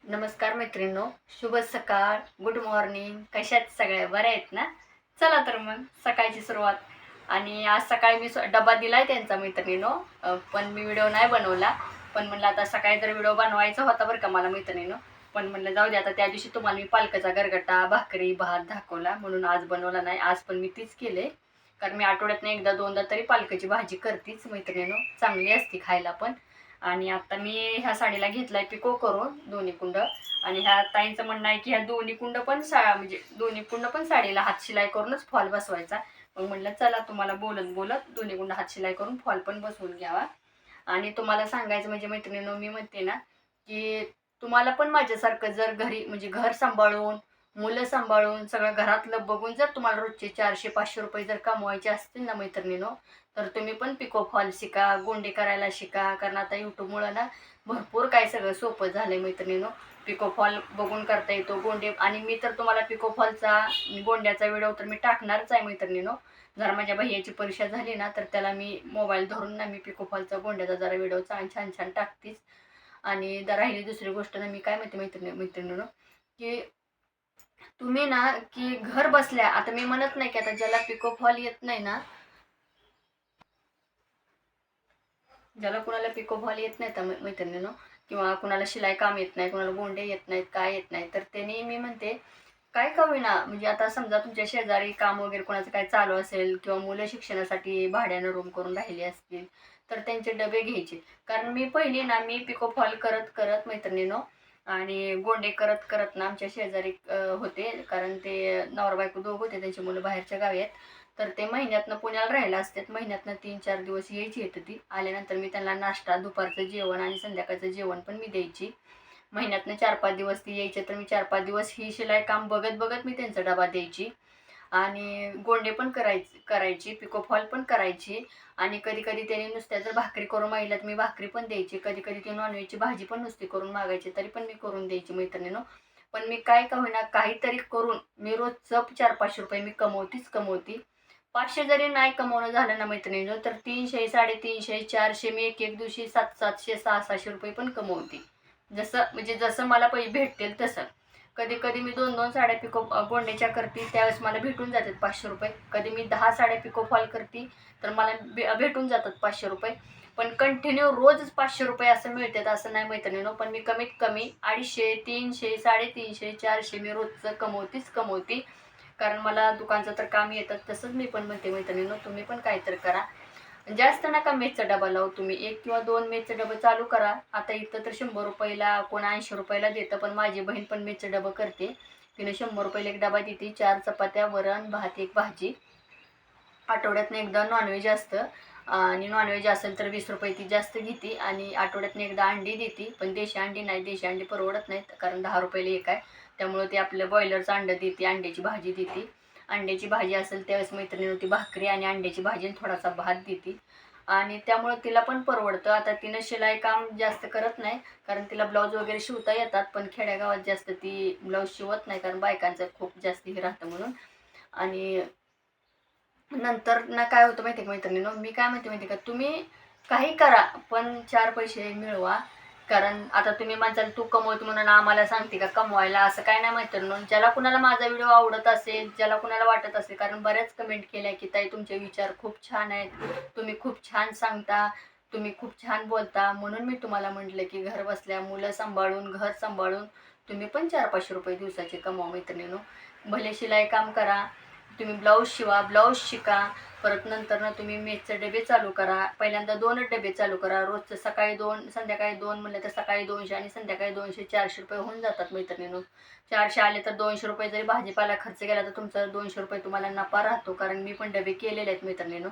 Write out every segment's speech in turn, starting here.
नमस्कार मैत्रिणींनो, शुभ सकाळ, गुड मॉर्निंग. कशात सगळ्या बऱ्या आहेत ना? चला तर मग सकाळची सुरुवात. आणि आज सकाळी मी डबा दिलाय त्यांचा मैत्रिणींनो. पण मी व्हिडिओ नाही बनवला. पण म्हणलं आता सकाळी तर व्हिडिओ बनवायचा होता बरं का मला मैत्रिणींनो. पण म्हणलं जाऊ दे, आता त्या दिवशी तुम्हाला मी पालकाचा गरगटा, भाकरी, भात दाखवला म्हणून आज बनवला नाही. आज पण मी तीच केले, कारण मी आठवड्यातनं एकदा दोनदा तरी पालकाची भाजी करतीच मैत्रिणींनो. चांगली असती खायला पण. आणि आता मी ह्या साडीला घेतलाय पिको करून दोन्ही कुंड. आणि ह्या ताईंचं म्हणणं आहे की ह्या दोन्ही कुंड पण म्हणजे दोन्ही कुंड पण साडीला हात शिलाई करूनच फॉल बसवायचा. मग म्हटलं चला तुम्हाला बोलत बोलत दोन्ही कुंड हात शिलाई करून फॉल पण बसवून घ्यावा. आणि तुम्हाला सांगायचं म्हणजे मैत्रिणींनो, मी म्हणते ना की तुम्हाला पण माझ्यासारखं जर घरी म्हणजे घर सांभाळून, मुलं सांभाळून, सगळं घरातलं बघून जर तुम्हाला रोजचे 400-500 रुपये जर कमवायचे असतील ना मैत्रिणींनो, तर तुम्ही पण पिको फॉल शिका, गोंडे करायला शिका. कारण आता यूट्यूबमुळं ना भरपूर काय सगळं सोपं झालं आहे मैत्रिणींनो. पिको फॉल बघून करता येतो गोंडे. आणि मी तर तुम्हाला पिको फॉलचा गोंड्याचा व्हिडिओ तर मी टाकणारच आहे मैत्रिणींनो. जर माझ्या भैयाची परीक्षा झाली ना तर त्याला मी मोबाईल धरून ना मी पिको फॉलचा गोंड्याचा जरा व्हिडिओ छान छान छान टाकतीच. आणि राहिली दुसरी गोष्ट ना, मी काय म्हणते मैत्रिणींनो, की तुम्ही ना की घर बसल्या, आता मी म्हणत नाही की आता ज्याला पिको फॉल येत नाही ना, ज्याला कुणाला पिको फॉल येत नाही तर मैत्रिणींनो, किंवा कुणाला शिलाई काम येत नाही, कुणाला गोंडे येत नाहीत, काय येत नाही, तर त्यांनी मी म्हणते काय का होईना, म्हणजे आता समजा तुमच्या शेजारी काम वगैरे कोणाचं काय चालू असेल किंवा मुलं शिक्षणासाठी भाड्यानं रूम करून राहिले असतील तर त्यांचे डबे घ्यायचे. कारण मी पहिली ना मी पिको फॉल करत करत मैत्रिणींनो आणि गोंडे करत करत ना आमच्या शेजारी होते. कारण ते नवरा बायको दोघं होते, त्यांची मुलं बाहेरच्या गावी आहेत. तर ते महिन्यातनं पुण्याला राहायला असतात. महिन्यातनं 3-4 दिवस यायची येतं ती. आल्यानंतर मी त्यांना नाश्ता, दुपारचं जेवण आणि संध्याकाळचं जेवण पण मी द्यायची. महिन्यातनं 4-5 दिवस ती यायचे, तर मी 4-5 दिवस ही शिलाई काम बघत बघत मी त्यांचा डबा द्यायची. आणि गोंडे पण करायची, पिको फॉल पण करायची. आणि कधी कधी त्यांनी नुसत्या जर भाकरी करून मागितल्या तर मी भाकरी पण द्यायची. कधी कधी ते नॉनव्हेजची भाजी पण नुसती करून मागायची, तरी पण मी करून द्यायची मैत्रिणीनो. पण मी काय का होईना काहीतरी करून मी रोजचं 400-500 रुपये मी कमवती. 500 जरी नाही कमवणं झालं ना मैत्रिणींनो, तर 300, 350, 400, मी एक एक दिवशी 700-700, 600-600 रुपये पण कमवते. जसं म्हणजे जसं मला पैसे भेटतील तसं. कधी कधी मी 2-2 साड्या पिको गोंड्याच्या करते, त्यावेळेस मला भेटून जातात 500 रुपये. कधी मी 10 साड्या पिको फॉल करते तर मला भेटून जातात 500 रुपये. पण कंटिन्यू रोजच 500 रुपये असं मिळतात असं नाही मैत्रिणीनो. पण मी कमीत कमी 250, 300, 350, 400 मी रोजचं कमवतीच. कारण मला दुकानचं तर काम येतं. तसंच मी पण म्हणते मैत्रिणीनो, तुम्ही पण काहीतरी करा. जास्त नका मेसचा डबा लावू तुम्ही. 1 किंवा 2 मेसचे डबं चालू करा. आता इथं तर 100 रुपयाला, कोण 80 रुपयाला देतं. पण माझी बहीण पण मेसचं डबं करते. तिने 100 रुपयाला एक डबा देते. 4 चपात्या, वरण, भात, एक भाजी. आठवड्यातनं एकदा नॉनव्हेज असतं. आणि नॉनव्हेज असेल तर 20 रुपये ती जास्त घेते. आणि आठवड्यातनं एकदा अंडी देते. पण देशी अंडी नाही, देशी अंडी परवडत नाहीत, कारण 10 रुपयाला एक आहे. त्यामुळं ते आपलं बॉयलरचं अंडं देते, अंड्याची भाजी देते. अंड्याची भाजी असेल त्यावेळेस मैत्रिणी ती भाकरी आणि अंड्याची भाजी आणि थोडासा भात देते. आणि त्यामुळं तिला पण परवडतं. आता तिनं शिलाई काम जास्त करत नाही, कारण तिला ब्लाऊज वगैरे शिवता येतात. पण खेड्यागावात जास्त ती ब्लाऊज शिवत नाही, कारण बायकांचं खूप जास्त हे राहतं म्हणून. आणि नंतर ना काय होतं माहिती आहे का मैत्रिणीनो, मी काय म्हणते माहिती का, तुम्ही काही करा पण 4 पैसे मिळवा. कारण आता तुम्ही म्हणताल तू कमवते म्हणून आम्हाला सांगते का कमवायला, असं काय नाही मैत्रिणीनो. ज्याला कुणाला माझा व्हिडिओ आवडत असेल, ज्याला कुणाला वाटत असेल, कारण बऱ्याच कमेंट केल्या की ताई तुमचे विचार खूप छान आहेत, तुम्ही खूप छान सांगता, तुम्ही खूप छान बोलता, म्हणून मी तुम्हाला म्हटलं की घर बसल्या मुलं सांभाळून, घर सांभाळून तुम्ही पण 400-500 रुपये दिवसाचे कमवा मैत्रिणीनो. भले शिलाई काम करा, तुम्ही ब्लाऊज शिवा, ब्लाऊज शिका. परत नंतर ना तुम्ही मेसचे डबे चालू करा. पहिल्यांदा 2च डबे चालू करा. रोजचं सकाळी 2, संध्याकाळी 2 म्हणलं तर सकाळी 200 आणि संध्याकाळी 200, 400 रुपये होऊन जातात मैत्रिणीनो. 400 आले तर 200 रुपये जरी भाजीपाला खर्च केला तर तुमचा 200 रुपये तुम्हाला नफा राहतो. कारण मी पण डबे केलेले आहेत मैत्रिणीनो.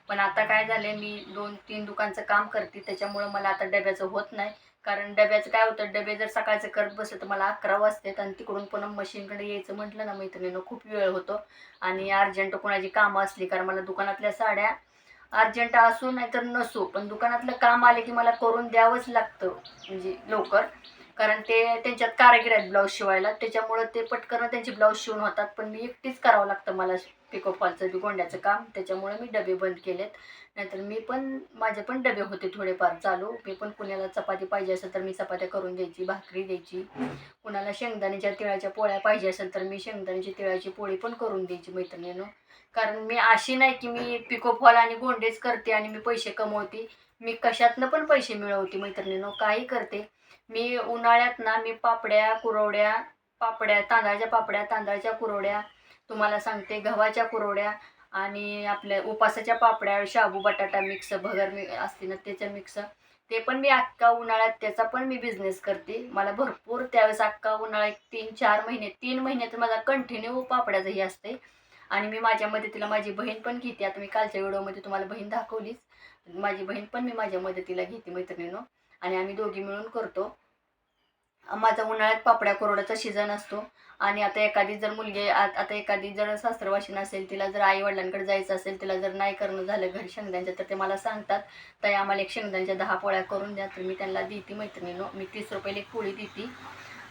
पण आता काय झाले, मी 2-3 दुकानचं काम करते, त्याच्यामुळं मला आता डब्याचं होत नाही. कारण डब्याचं काय होतं, डबे जर सकाळचं करत बसलं तर मला 11 वाजतात. आणि तिकडून पुन्हा मशीनकडे यायचं म्हटलं ना मैत्रिणीनो, खूप वेळ होतो. आणि अर्जंट कोणाची कामं असली, कारण मला दुकानातल्या साड्या अर्जंट असो नाहीतर नसो, पण दुकानातलं काम आले की मला करून द्यावंच लागतं म्हणजे लवकर. कारण ते त्यांच्यात कारागीर आहेत ब्लाऊज शिवायला, त्याच्यामुळं ते पटकन त्यांची ब्लाऊज शिवून होतात. पण मी एकटीच करावं लागतं मला पिको फॉलचं बी गोंड्याचं काम, त्याच्यामुळे मी डबे बंद केलेत. नाहीतर मी पण माझे पण डबे होते थोडेफार चालू. मी पण कुणाला चपाती पाहिजे असेल तर मी चपात्या करून द्यायची, भाकरी द्यायची. कुणाला शेंगदाण्याच्या तिळाच्या पोळ्या पाहिजे असेल तर मी शेंगदाण्याची तिळाची पोळी पण करून द्यायची मैत्रिणीनं. कारण मी अशी नाही की मी पिको फॉल आणि गोंडेच करते आणि मी पैसे कमवते. मी कशातनं पण पैसे मिळवते मैत्रिणीनं, काही करते. मी उन्हाळ्यात ना मी पापड्या तांदळाच्या कुरवड्या, तुम्हाला सांगते गव्हाच्या कुरवड्या आणि आपल्या उपासाच्या पापड्या, शाबू बटाटा मिक्स भगर असते ना त्याचं मिक्स, ते पण मी अख्खा उन्हाळ्यात त्याचा पण मी बिझनेस करते. मला भरपूर त्यावेळेस अख्खा उन्हाळा 3-4 महिने 3 महिने तर माझा कंटिन्यू पापड्याचं हे असते. आणि मी माझ्या मदतीला माझी बहीण पण घेते. आता मी कालच्या व्हिडिओमध्ये तुम्हाला बहीण दाखवलीच. माझी बहीण पण मी माझ्या मदतीला घेते मैत्रिणीनं, आणि आम्ही दोघी मिळून करतो. माझा उन्हाळ्यात पापड्या कुरवड्याचा सीझन असतो. आणि आता एखादी जर मुलगी आता एखादी जर सासरवाशीन असेल, तिला जर आई वडिलांकडे जायचं असेल, तिला जर नाही करणं झालं घरी शेंगदाण्याच्या, तर ते मला सांगतात ताई आम्हाला एक शेंगदाण्याच्या 10 पोळ्या करून द्या. तर मी त्यांना देते मैत्रिणीनं. मी 30 रुपयाला एक पोळी देते.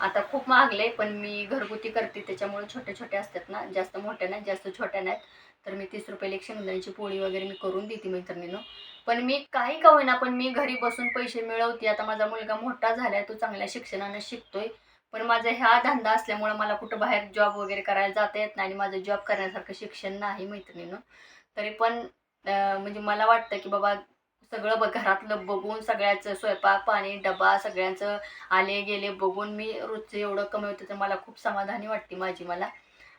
आता खूप महागले पण मी घरगुती करते, त्याच्यामुळे छोट्या छोट्या असतात ना, जास्त मोठ्या नाहीत जास्त छोट्या नाहीत. तर मी 30 रुपयाला एक शेंगदाण्याची पोळी वगैरे मी करून देते मैत्रिणीनं. पण मी काही का होईना पण मी घरी बसून पैसे मिळवते. आता माझा मुलगा मोठा झालाय, तो चांगल्या शिक्षणानं शिकतोय. पण माझा ह्या धंदा असल्यामुळे मला कुठं बाहेर जॉब वगैरे करायला जाता येत नाही आणि माझं जॉब करण्यासारखं शिक्षण नाही मैत्रिणीनं. तरी पण म्हणजे मला वाटतं की बाबा सगळं घरातलं बघून सगळ्याचं स्वयंपाक पाणी डबा सगळ्यांचं आले गेले बघून मी रोजचं एवढं कमवते, तर मला खूप समाधानी वाटते माझी मला.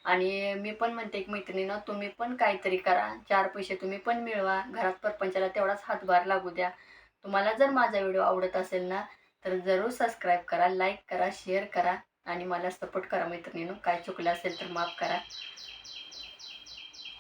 आणि मी पण म्हणते एक मैत्रिणीनं तुम्ही पण काहीतरी करा, 4 पैसे तुम्ही पण मिळवा, घरात परपंचाला तेवढाच हातभार लागू द्या. तुम्हाला जर माझा व्हिडिओ आवडत असेल ना, तर जरूर सबस्क्राईब करा, लाईक करा, शेअर करा आणि मला सपोर्ट करा मैत्रिणीनं. काय चुकलं असेल तर माफ करा.